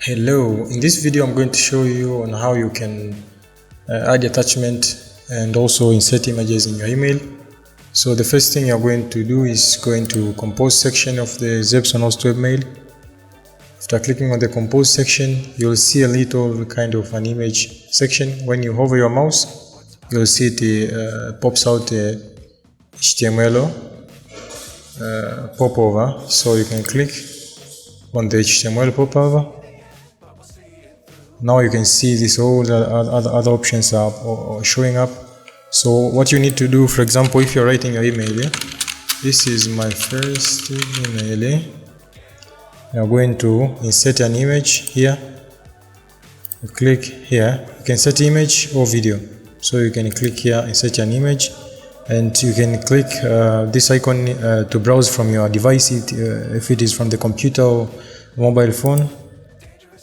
Hello, in this video I'm going to show you on how you can add attachment and also insert images in your email. So the first thing you're going to do is going to compose section of the Zepson Host webmail. After clicking on the compose section, you'll see a little kind of an image section. When you hover your mouse, you'll see it pops out a HTML popover. So you can click on the HTML popover. Now you can see this all the other options are showing up. So what you need to do, for example, if you're writing your email, this is my first email. You're going to insert an image here. You click here. You can set image or video. So you can click here, insert an image, and you can click this icon to browse from your device if it is from the computer or mobile phone.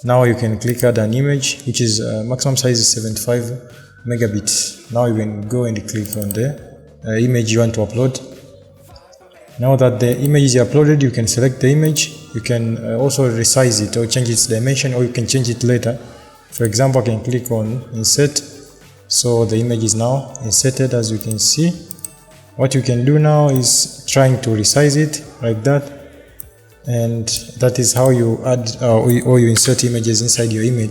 Now you can click add an image, which is maximum size is 75 megabits. Now you can go and click on the image you want to upload. Now that the image is uploaded, you can select the image. You can also resize it or change its dimension, or you can change it later. For example, I can click on insert. So the image is now inserted, as you can see. What you can do now is trying to resize it like that. And that is how you add or you insert images inside your email.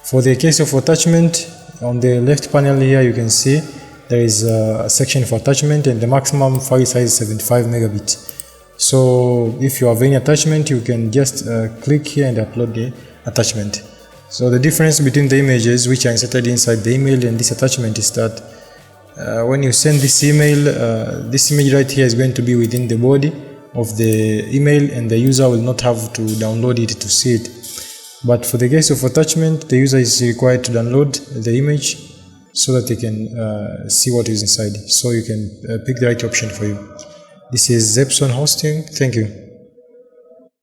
For the case of attachment, on the left panel here you can see there is a section for attachment, and the maximum file size is 75 megabits. So if you have any attachment, you can just click here and upload the attachment. So the difference between the images which are inserted inside the email and this attachment is that when you send this email, this image right here is going to be within the body of the email, and the user will not have to download it to see it. But for the case of attachment, the user is required to download the image so that they can see what is inside. So you can pick the right option for you. This is Zepson Hosting. Thank you.